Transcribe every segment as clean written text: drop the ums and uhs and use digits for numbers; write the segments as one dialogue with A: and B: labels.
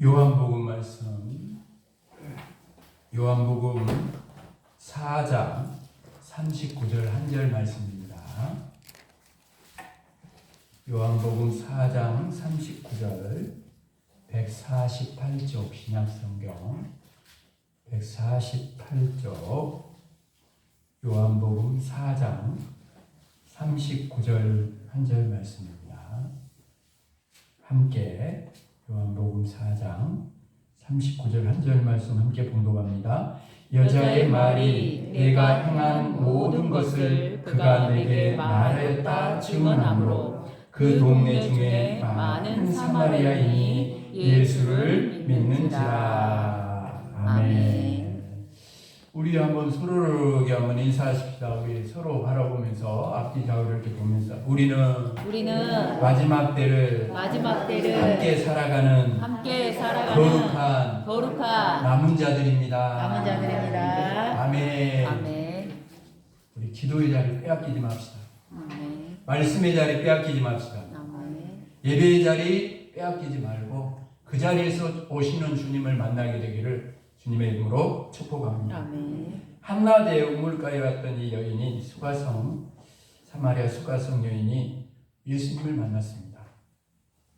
A: 요한복음 말씀, 요한복음 4장 39절 한 절 말씀입니다. 요한복음 4장 39절 148쪽 신약성경 148쪽 요한복음 4장 39절 한 절 말씀입니다. 함께 요한복음 4장 39절 한 절 말씀 함께 봉독합니다. 여자의 말이 내가 행한 모든 것을 그가 내게 말하였다 증언하므로 그 동네 중에 많은 사마리아인이 예수를 믿는지라. 아멘. 우리 한번 서로에게 한번 인사하십시다. 우리 서로 바라보면서 앞뒤 좌우를 이렇게 보면서 우리는 마지막 때를 함께 살아가는 거룩한 남은 자들입니다. 아멘. 우리 기도의 자리 빼앗기지 맙시다.
B: 아멘.
A: 말씀의 자리 빼앗기지 맙시다.
B: 아멘.
A: 예배의 자리 빼앗기지 말고 그 자리에서 오시는 주님을 만나게 되기를 주님의 이름으로 축복합니다.
B: 아멘.
A: 한나대 우물가에 왔던 이 여인이 사마리아 수가성 여인이 예수님을 만났습니다.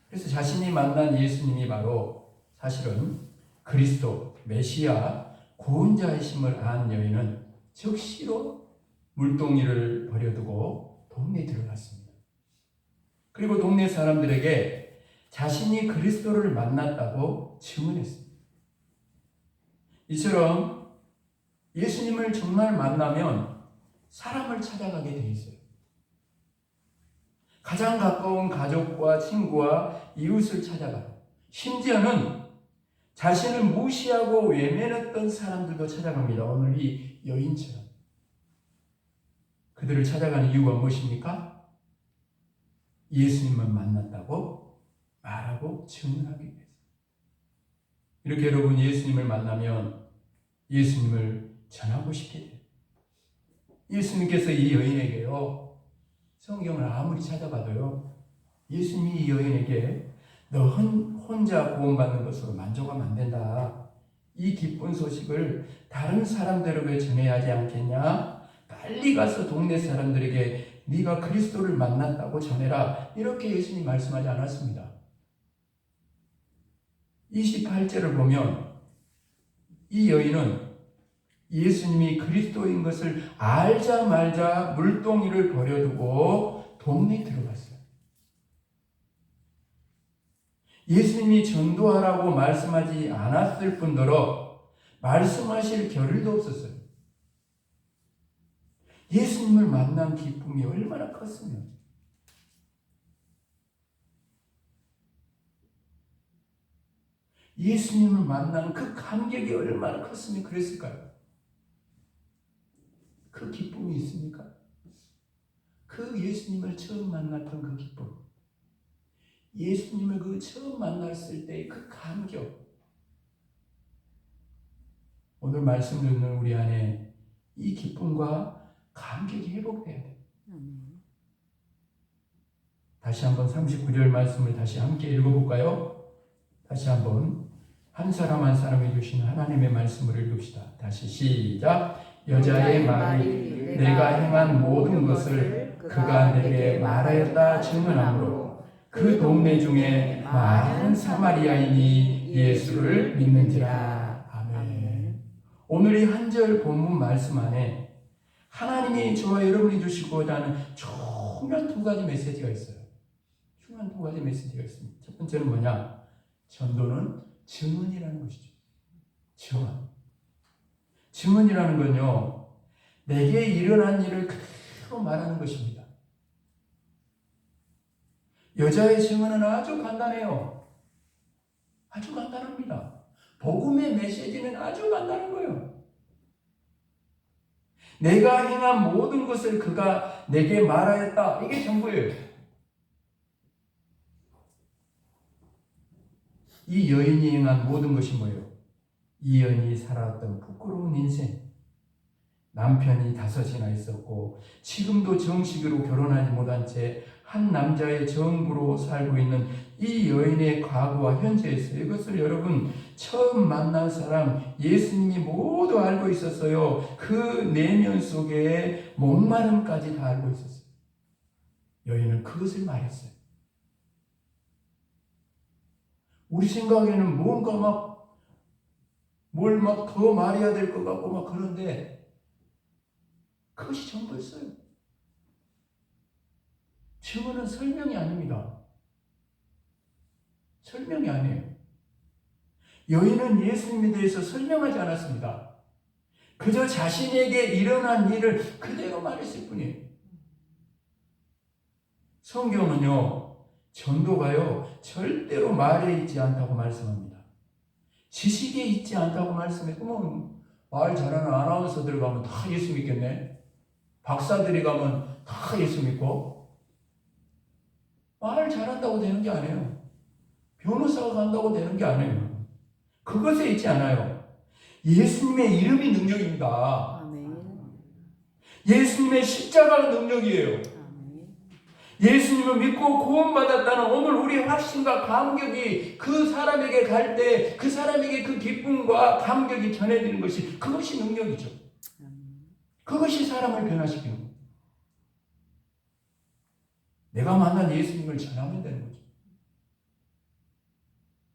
A: 그래서 자신이 만난 예수님이 바로 사실은 그리스도 메시아 구원자이심을 안 여인은 즉시로 물동이를 버려두고 동네에 들어갔습니다. 그리고 동네 사람들에게 자신이 그리스도를 만났다고 증언했습니다. 이처럼 예수님을 정말 만나면 사람을 찾아가게 돼 있어요. 가장 가까운 가족과 친구와 이웃을 찾아가요. 심지어는 자신을 무시하고 외면했던 사람들도 찾아갑니다. 오늘 이 여인처럼. 그들을 찾아가는 이유가 무엇입니까? 예수님을 만났다고 말하고 증언하기 위해서. 이렇게 여러분 예수님을 만나면 예수님을 전하고 싶게 돼요. 예수님께서 이 여인에게요, 성경을 아무리 찾아봐도요, 예수님이 이 여인에게 너 혼자 구원받는 것으로 만족하면 안 된다. 이 기쁜 소식을 다른 사람들에게 전해야 하지 않겠냐? 빨리 가서 동네 사람들에게 네가 그리스도를 만났다고 전해라. 이렇게 예수님 말씀하지 않았습니다. 28절을 보면 이 여인은 예수님이 그리스도인 것을 알자마자 물동이를 버려두고 동네에 들어갔어요. 예수님이 전도하라고 말씀하지 않았을 뿐더러 말씀하실 겨를도 없었어요. 예수님을 만난 기쁨이 얼마나 컸으면 예수님을 만난 그 감격이 얼마나 컸으면 그랬을까요? 그 기쁨이 있습니까? 그 예수님을 처음 만났던 그 기쁨, 예수님을 그 처음 만났을 때의 그 감격, 오늘 말씀 듣는 우리 안에 이 기쁨과 감격이 회복돼야 돼요. 다시 한번 39절 말씀을 다시 함께 읽어볼까요? 다시 한번 한 사람 한 사람이 주시는 하나님의 말씀을 읽읍시다. 다시 시작. 여자의 말이 내가 행한 모든 것을 그가 내게 말하였다 증언하므로 그 동네 중에 많은 사마리아인이 예수를 믿는지라. 아멘. 오늘 이 한 절 본문 말씀 안에 하나님이 저와 여러분이 주시고자 하는 중요한 두 가지 메시지가 있어요. 중요한 두 가지 메시지가 있습니다. 첫 번째는 뭐냐? 전도는 증언이라는 것이죠. 증언이라는 건요, 내게 일어난 일을 그대로 말하는 것입니다. 여자의 증언은 아주 간단해요. 아주 간단합니다. 복음의 메시지는 아주 간단한 거예요. 내가 행한 모든 것을 그가 내게 말하였다. 이게 전부예요. 이 여인이 행한 모든 것이 뭐예요? 이 여인이 살아왔던 부끄러운 인생. 남편이 5이나 있었고 지금도 정식으로 결혼하지 못한 채 한 남자의 정부로 살고 있는 이 여인의 과거와 현재였어요. 이것을 여러분 처음 만난 사람 예수님이 모두 알고 있었어요. 그 내면 속에 목마름까지 다 알고 있었어요. 여인은 그것을 말했어요. 우리 생각에는 뭔가 뭘 더 말해야 될 것 같고 그런데 그것이 전부였어요. 증언은 설명이 아닙니다. 설명이 아니에요. 여인은 예수님에 대해서 설명하지 않았습니다. 그저 자신에게 일어난 일을 그대로 말했을 뿐이에요. 성경은요, 전도가요, 절대로 말에 있지 않다고 말씀합니다. 지식에 있지 않다고 말씀해. 그러면 말 잘하는 아나운서들 가면 다 예수 믿겠네? 박사들이 가면 다 예수 믿고? 말 잘한다고 되는 게 아니에요. 변호사가 간다고 되는 게 아니에요. 그것에 있지 않아요. 예수님의 이름이 능력입니다. 예수님의 십자가가 능력이에요. 예수님을 믿고 구원받았다는 오늘 우리의 확신과 감격이 그 사람에게 갈 때 그 사람에게 그 기쁨과 감격이 전해지는 것이 그것이 능력이죠. 그것이 사람을 변화시키는 거예요. 내가 만난 예수님을 전하면 되는 거죠.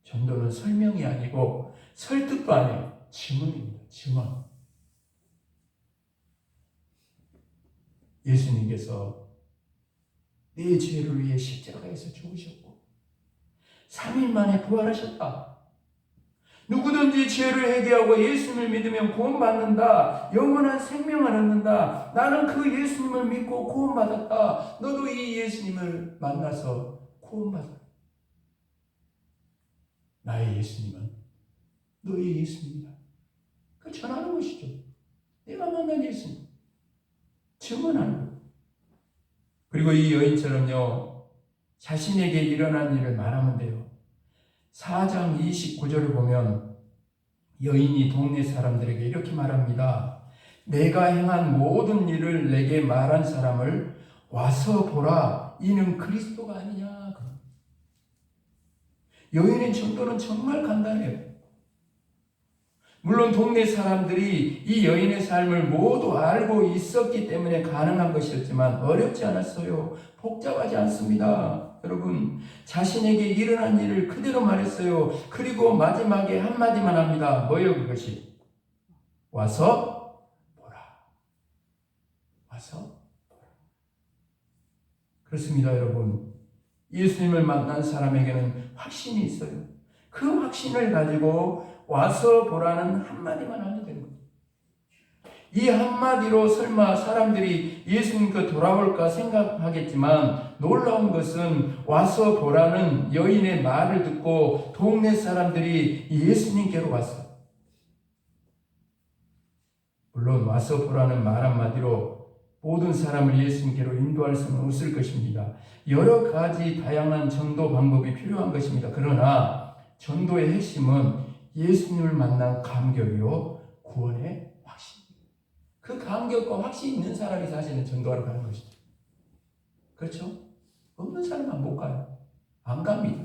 A: 전도는 설명이 아니고 설득도 아니에요. 증언입니다. 증언. 예수님께서 내 죄를 위해 십자가에서 죽으셨고 3일 만에 부활하셨다. 누구든지 죄를 회개하고 예수님을 믿으면 구원받는다. 영원한 생명을 얻는다. 나는 그 예수님을 믿고 구원받았다. 너도 이 예수님을 만나서 구원받아. 나의 예수님은 너의 예수님이다. 그 전하는 것이죠. 내가 만난 예수님. 증언하는 것. 그리고 이 여인처럼요, 자신에게 일어난 일을 말하면 돼요. 4장 29절을 보면 여인이 동네 사람들에게 이렇게 말합니다. 내가 행한 모든 일을 내게 말한 사람을 와서 보라. 이는 그리스도가 아니냐. 여인의 전도는 정말 간단해요. 물론 동네 사람들이 이 여인의 삶을 모두 알고 있었기 때문에 가능한 것이었지만 어렵지 않았어요. 복잡하지 않습니다. 여러분, 자신에게 일어난 일을 그대로 말했어요. 그리고 마지막에 한마디만 합니다. 뭐예요 그것이? 와서 보라. 와서 보라. 그렇습니다 여러분. 예수님을 만난 사람에게는 확신이 있어요. 그 확신을 가지고 와서 보라는 한마디만 하면 되는 거예요. 이 한마디로 설마 사람들이 예수님께 돌아올까 생각하겠지만 놀라운 것은 와서 보라는 여인의 말을 듣고 동네 사람들이 예수님께로 왔어요. 물론 와서 보라는 말 한마디로 모든 사람을 예수님께로 인도할 수는 없을 것입니다. 여러 가지 다양한 전도 방법이 필요한 것입니다. 그러나 전도의 핵심은 예수님을 만난 감격이요 구원의 확신. 그 감격과 확신이 있는 사람이 사실은 전도하러 가는 것이죠. 그렇죠? 없는 사람은 못 가요. 안 갑니다.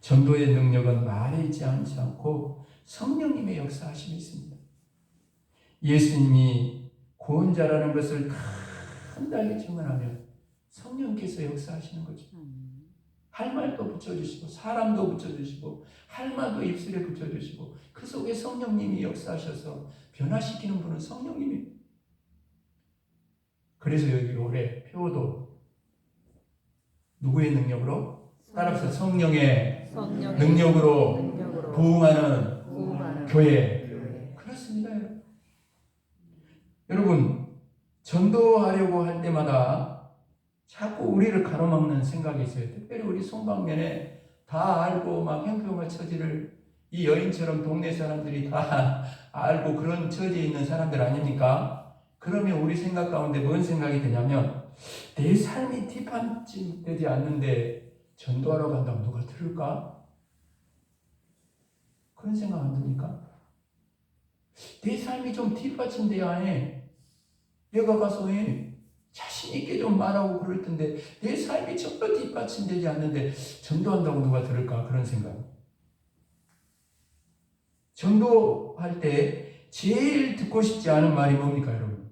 A: 전도의 능력은 말에 있지 않고 성령님의 역사하심이 있습니다. 예수님이 구원자라는 것을 간단하게 증언하면 성령께서 역사하시는 거죠. 할 말도 붙여주시고 사람도 붙여주시고 할 말도 입술에 붙여주시고 그 속에 성령님이 역사하셔서 변화시키는 분은 성령님입니다. 그래서 여기 올해 표도 누구의 능력으로? 따라서 성령의 능력으로 부흥하는 교회. 그렇습니다. 여러분 전도하려고 할 때마다 자꾸 우리를 가로막는 생각이 있어요. 특별히 우리 송방면에 다 알고 형평한 처지를 이 여인처럼 동네 사람들이 다 알고 그런 처지에 있는 사람들 아닙니까? 그러면 우리 생각 가운데 뭔 생각이 드냐면 내 삶이 뒷받침되지 않는데 전도하러 간다면 누가 들을까? 그런 생각 안 듭니까? 내 삶이 좀 뒷받침돼야 해. 내가 가서 자신 있게 좀 말하고 그럴 텐데 내 삶이 전혀 뒷받침되지 않는데 전도한다고 누가 들을까? 그런 생각. 전도할 때 제일 듣고 싶지 않은 말이 뭡니까, 여러분?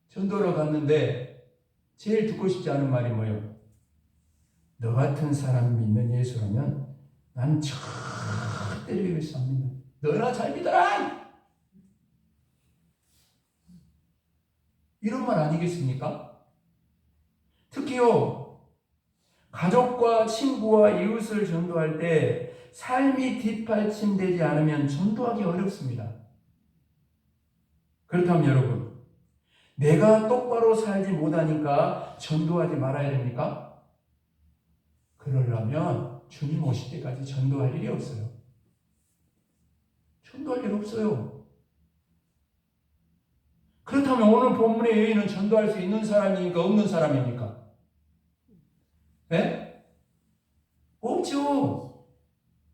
A: 전도로 갔는데 제일 듣고 싶지 않은 말이 뭐예요? 너 같은 사람이 믿는 예수라면 난 절대로 예수 안 믿는다. 너나 잘 믿어라! 이런 말 아니겠습니까? 특히요, 가족과 친구와 이웃을 전도할 때 삶이 뒷받침되지 않으면 전도하기 어렵습니다. 그렇다면 여러분, 내가 똑바로 살지 못하니까 전도하지 말아야 됩니까? 그러려면 주님 오실 때까지 전도할 일이 없어요. 전도할 일 없어요. 그렇다면 오늘 본문의 여인은 전도할 수 있는 사람입니까? 없는 사람입니까? 네? 없죠.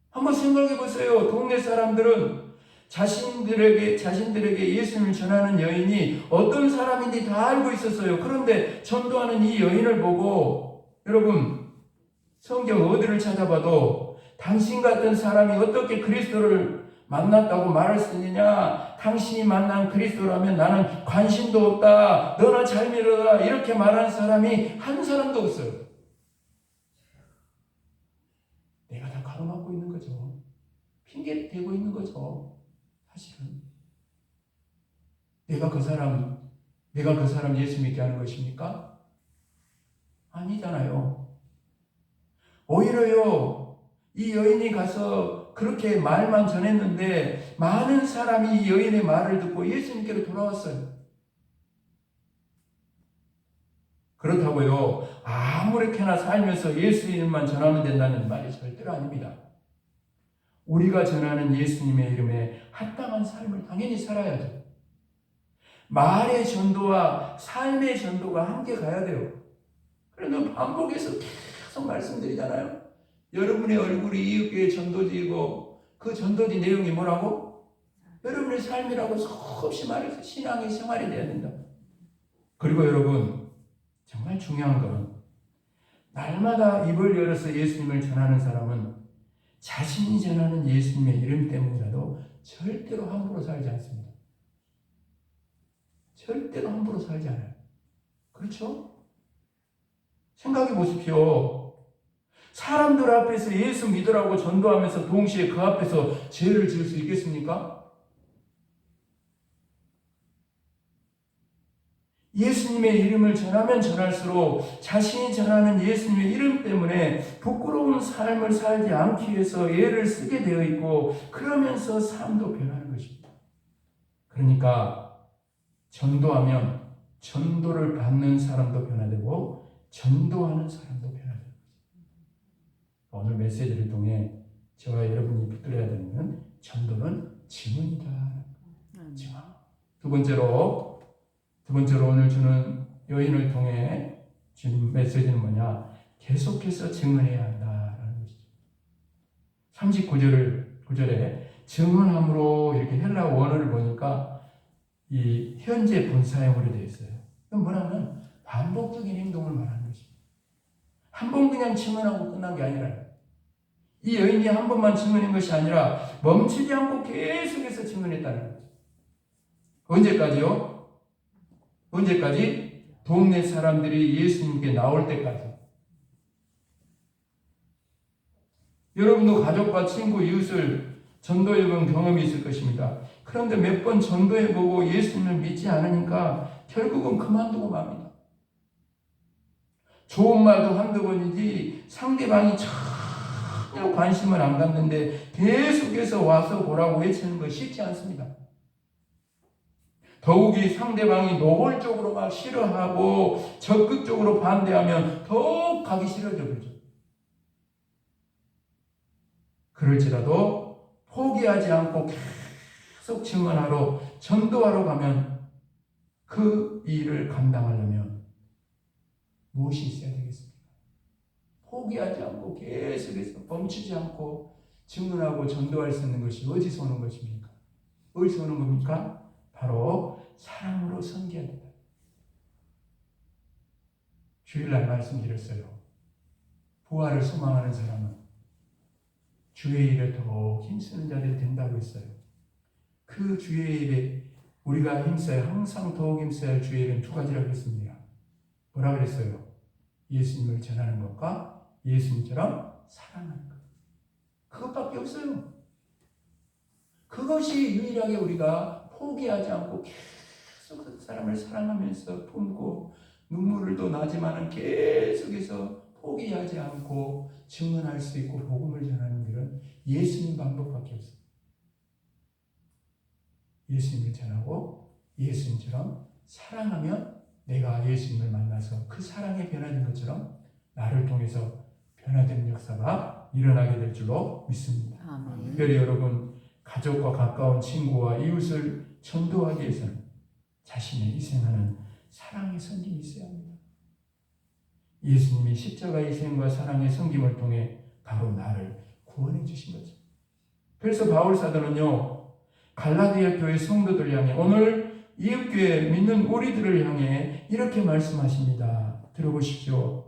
A: 한번 생각해 보세요. 동네 사람들은 자신들에게 예수님을 전하는 여인이 어떤 사람인지 다 알고 있었어요. 그런데 전도하는 이 여인을 보고, 여러분, 성경 어디를 찾아봐도 당신 같은 사람이 어떻게 그리스도를 만났다고 말할 수 있느냐? 당신이 만난 그리스도라면 나는 관심도 없다. 너나 잘 믿어라. 이렇게 말하는 사람이 한 사람도 없어요. 내가 다 가로막고 있는 거죠. 핑계 대고 있는 거죠. 사실은. 내가 그 사람 예수 믿게 하는 것입니까? 아니잖아요. 오히려요, 이 여인이 가서 그렇게 말만 전했는데 많은 사람이 이 여인의 말을 듣고 예수님께로 돌아왔어요. 그렇다고요, 아무렇게나 살면서 예수 이름만 전하면 된다는 말이 절대로 아닙니다. 우리가 전하는 예수님의 이름에 합당한 삶을 당연히 살아야죠. 말의 전도와 삶의 전도가 함께 가야 돼요. 그래서 반복해서 계속 말씀드리잖아요. 여러분의 얼굴이 이웃교회 전도지이고 그 전도지 내용이 뭐라고? 여러분의 삶이라고 수없이 말해서 신앙의 생활이 돼야 된다. 그리고 여러분, 정말 중요한 건 날마다 입을 열어서 예수님을 전하는 사람은 자신이 전하는 예수님의 이름 때문이라도 절대로 함부로 살지 않습니다. 절대로 함부로 살지 않아요. 그렇죠? 생각해 보십시오. 사람들 앞에서 예수 믿으라고 전도하면서 동시에 그 앞에서 죄를 지을 수 있겠습니까? 예수님의 이름을 전하면 전할수록 자신이 전하는 예수님의 이름 때문에 부끄러운 삶을 살지 않기 위해서 애를 쓰게 되어 있고 그러면서 삶도 변하는 것입니다. 그러니까 전도하면 전도를 받는 사람도 변화되고 전도하는 사람도 변화되는 거죠. 오늘 메시지를 통해 저와 여러분이 붙들어야 되는 건 전도는 증언이다. 증언. 두 번째로 오늘 주는 여인을 통해 주는 메시지는 뭐냐? 계속해서 증언해야 한다라는 것이죠. 39절에 증언함으로 이렇게 헬라 원어를 보니까 이 현재 분사형으로 되어 있어요. 그건 뭐냐면 반복적인 행동을 말하는 것입니다. 한 번 그냥 증언하고 끝난 게 아니라 이 여인이 한 번만 증언한 것이 아니라 멈추지 않고 계속해서 증언했다는 거죠. 언제까지요? 언제까지? 동네 사람들이 예수님께 나올 때까지. 여러분도 가족과 친구, 이웃을 전도해본 경험이 있을 것입니다. 그런데 몇 번 전도해보고 예수님을 믿지 않으니까 결국은 그만두고 맙니다. 좋은 말도 한두 번이지 상대방이 전혀 관심을 안 갖는데 계속해서 와서 보라고 외치는 거 쉽지 않습니다. 더욱이 상대방이 노골적으로 막 싫어하고 적극적으로 반대하면 더욱 가기 싫어져 버리죠. 그럴지라도 포기하지 않고 계속 증언하러 전도하러 가면 그 일을 감당하려면 무엇이 있어야 되겠습니까? 포기하지 않고 계속해서 멈추지 않고 증언하고 전도할 수 있는 것이 어디서 오는 것입니까? 어디서 오는 겁니까? 바로 사랑으로 섬겨야 된다. 주일날 말씀드렸어요. 부활을 소망하는 사람은 주의 일에 더 힘쓰는 자들이 된다고 했어요. 그 주의 일에 우리가 힘써야, 항상 더욱 힘써야 할 주의 일은 두 가지라고 했습니다. 뭐라 그랬어요? 예수님을 전하는 것과 예수님처럼 사랑하는 것. 그것밖에 없어요. 그것이 유일하게 우리가 포기하지 않고 계속 그 사람을 사랑하면서 품고 눈물을 또 나지만은 계속해서 포기하지 않고 증언할 수 있고 복음을 전하는 길은 예수님 방법밖에 없어요. 예수님을 전하고 예수님처럼 사랑하면 내가 예수님을 만나서 그 사랑에 변화된 것처럼 나를 통해서 변화되는 역사가 일어나게 될 줄로 믿습니다.
B: 아멘.
A: 특별히 여러분 가족과 가까운 친구와 이웃을 전도하기 위해서는 자신을 희생하는 사랑의 섬김이 있어야 합니다. 예수님이 십자가의 희생과 사랑의 섬김을 통해 바로 나를 구원해 주신 거죠. 그래서 바울 사도는요, 갈라디아 교회 성도들 향해, 오늘 이웃교회 믿는 우리들을 향해 이렇게 말씀하십니다. 들어보십시오.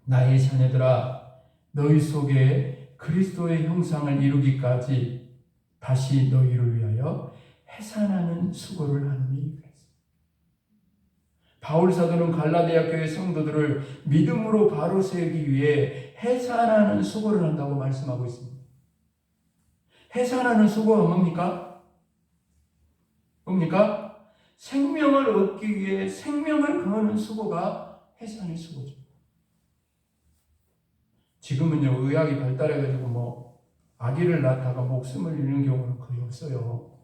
A: 나의 자녀들아, 너희 속에 그리스도의 형상을 이루기까지 다시 너희를 위하여 해산하는 수고를 하느니. 바울 사도는 갈라디아 교회 성도들을 믿음으로 바로 세우기 위해 해산하는 수고를 한다고 말씀하고 있습니다. 해산하는 수고가 뭡니까? 뭡니까? 생명을 얻기 위해 생명을 거는 수고가 해산의 수고죠. 지금은요, 의학이 발달해가지고 아기를 낳다가 목숨을 잃는 경우는 거의 없어요.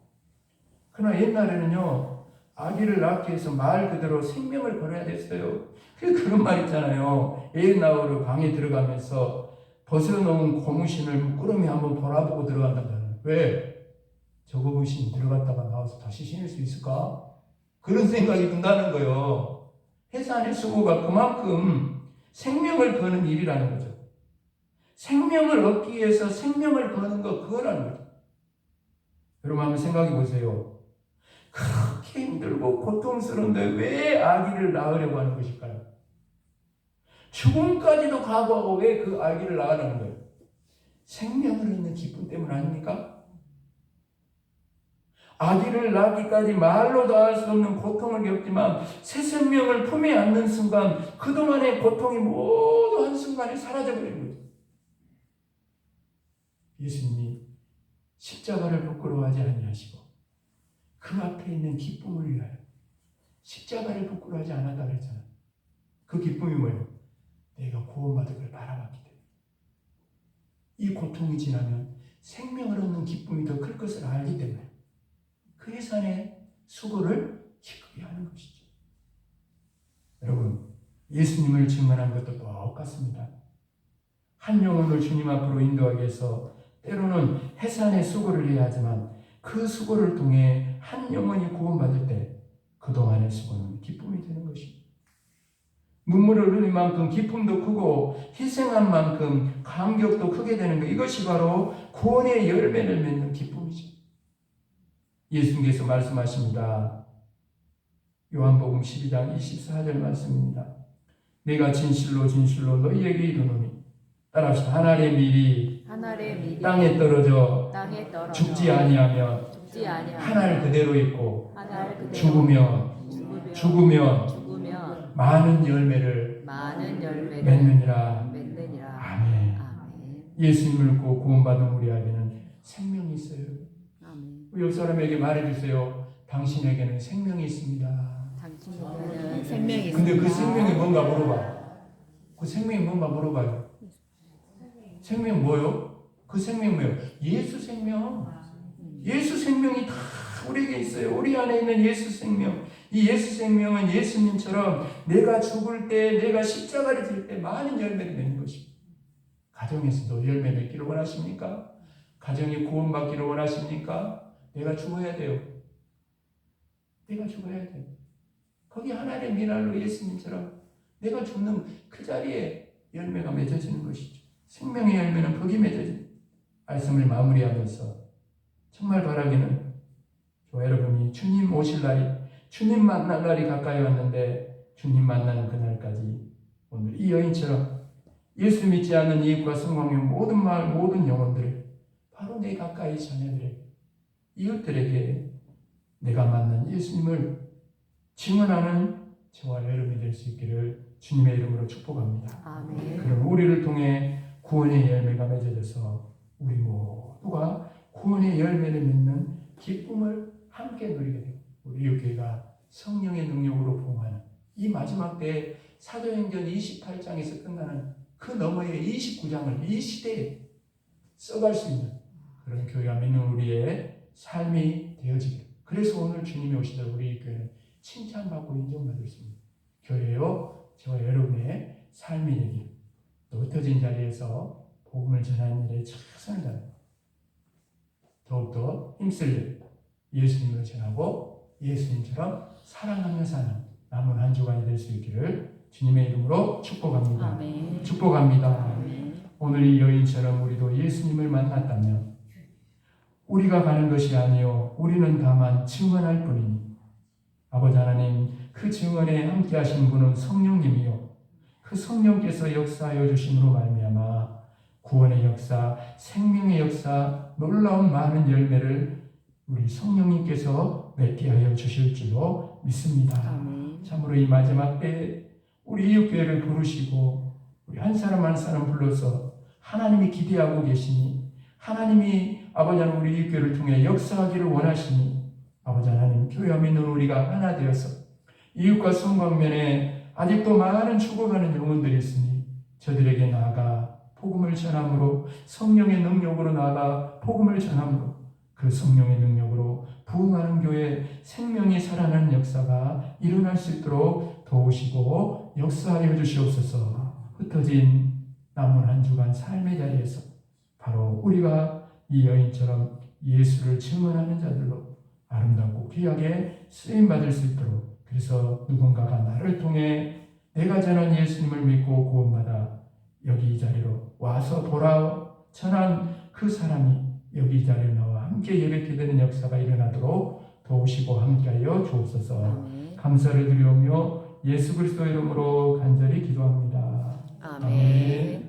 A: 그러나 옛날에는요, 아기를 낳기 위해서 말 그대로 생명을 걸어야 됐어요. 그런 말 있잖아요. 애 낳으러 방에 들어가면서 벗어놓은 고무신을 물끄러미 한번 돌아보고 들어간다잖아요. 왜? 저 고무신 들어갔다가 나와서 다시 신을 수 있을까? 그런 생각이 든다는 거예요. 해산의 수고가 그만큼 생명을 거는 일이라는 거죠. 생명을 얻기 위해서 생명을 거는 거, 그거라는 거죠. 여러분 한번 생각해 보세요. 그렇게 힘들고 고통스러운데 왜 아기를 낳으려고 하는 것일까요? 죽음까지도 각오하고 왜 그 아기를 낳으려는 거예요? 생명을 얻는 기쁨 때문 아닙니까? 아기를 낳기까지 말로 다할 수 없는 고통을 겪지만 새 생명을 품에 안는 순간 그동안의 고통이 모두 한순간에 사라져버리는 거죠. 예수님이 십자가를 부끄러워하지 아니하시고 그 앞에 있는 기쁨을 위하여 십자가를 부끄러워하지 않았다 그랬잖아요. 그 기쁨이 뭐예요? 내가 구원받을 걸 바라봤기 때문에. 이 고통이 지나면 생명을 얻는 기쁨이 더 클 것을 알기 때문에 그 해산의 수고를 기꺼이 하는 것이죠. 여러분, 예수님을 증언한 것도 똑같습니다. 한 영혼을 주님 앞으로 인도하기 위해서 때로는 해산의 수고를 해야 하지만 그 수고를 통해 한 영혼이 구원받을 때 그동안의 수고는 기쁨이 되는 것입니다. 눈물을 흘린 만큼 기쁨도 크고 희생한 만큼 감격도 크게 되는 것, 이것이 바로 구원의 열매를 맺는 기쁨이죠. 예수님께서 말씀하십니다. 요한복음 12장 24절 말씀입니다. 내가 진실로 진실로 너희에게 이르노니, 따라합시다. 하늘의 밀이 땅에 떨어져 죽지 아니하면 하늘 그대로 있고 죽으면 많은 열매를 맺느니라. 아멘. 예수님을 믿고 구원받은 우리에게는 생명이 있어요. 옆 사람에게 말해주세요. 당신에게는 생명이 있습니다.
B: 생명이 있습니다.
A: 근데 그 생명이 뭔가 물어봐. 그 생명이 뭔가 물어봐요. 생명 뭐요? 그 생명 뭐예요? 예수 생명. 예수 생명이 다 우리에게 있어요. 우리 안에 있는 예수 생명. 이 예수 생명은 예수님처럼 내가 죽을 때, 내가 십자가를 질 때 많은 열매를 맺는 것입니다. 가정에서도 열매 맺기를 원하십니까? 가정이 구원받기를 원하십니까? 내가 죽어야 돼요. 내가 죽어야 돼요. 거기 하나의 미랄로 예수님처럼 내가 죽는 그 자리에 열매가 맺어지는 것이죠. 생명의 열매는 거기 맺어진 말씀을 마무리하면서 정말 바라기는 저와 여러분이 주님 오실 날이, 주님 만날 날이 가까이 왔는데 주님 만나는 그날까지 오늘 이 여인처럼 예수 믿지 않는 이웃과 성공의 모든 마을 모든 영혼들을 바로 내 가까이 자녀들의 이웃들에게 내가 만난 예수님을 증언하는 저와 여러분이 될 수 있기를 주님의 이름으로 축복합니다.
B: 아멘.
A: 그럼 우리를 통해 구원의 열매가 맺어져서 우리 모두가 구원의 열매를 맺는 기쁨을 함께 누리게 되고 우리 이웃교회가 성령의 능력으로 부흥하는 이 마지막 때에 사도행전 28장에서 끝나는 그 너머의 29장을 이 시대에 써갈 수 있는 그런 교회가 믿는 우리의 삶이 되어지기를. 그래서 오늘 주님이 오시다 우리 교회는 칭찬받고 인정받을 수 있는 교회요 저와 여러분의 삶이 되기를. 또 흩어진 자리에서 복음을 전하는 일에 최선을 다하고 더욱더 힘쓸 일 예수님을 전하고 예수님처럼 사랑하며 사는 남은 한 주간이 될 수 있기를 주님의 이름으로 축복합니다.
B: 아멘.
A: 축복합니다.
B: 아멘.
A: 오늘 이 여인처럼 우리도 예수님을 만났다면 우리가 가는 것이 아니요 우리는 다만 증언할 뿐이니 아버지 하나님 그 증언에 함께 하신 분은 성령님이요 그 성령께서 역사하여 주심으로 말미암아 구원의 역사, 생명의 역사, 놀라운 많은 열매를 우리 성령님께서 맺게 하여 주실 줄로 믿습니다.
B: 아멘.
A: 참으로 이 마지막 때에 우리 이웃교회를 부르시고 우리 한 사람 한 사람 불러서 하나님이 기대하고 계시니 하나님이 아버지 하나님 우리 이웃교회를 통해 역사하기를 원하시니 아버지 하나님 교회와 믿는 우리가 하나 되어서 이웃과 성광면에 아직도 많은 죽어가는 영혼들이 있으니 저들에게 나아가 복음을 전함으로 성령의 능력으로 나아가 복음을 전함으로 그 성령의 능력으로 부흥하는 교회 생명이 살아나는 역사가 일어날 수 있도록 도우시고 역사하여 주시옵소서. 흩어진 남은 한 주간 삶의 자리에서 바로 우리가 이 여인처럼 예수를 증언하는 자들로 아름답고 귀하게 쓰임받을 수 있도록 그래서 누군가가 나를 통해 내가 전한 예수님을 믿고 구원받아 여기 이 자리로 와서 돌아 전한 그 사람이 여기 이 자리에 나와 함께 예배케 되는 역사가 일어나도록 도우시고 함께하여 주옵소서.
B: 아멘.
A: 감사를 드리오며 예수 그리스도 이름으로 간절히 기도합니다.
B: 아멘.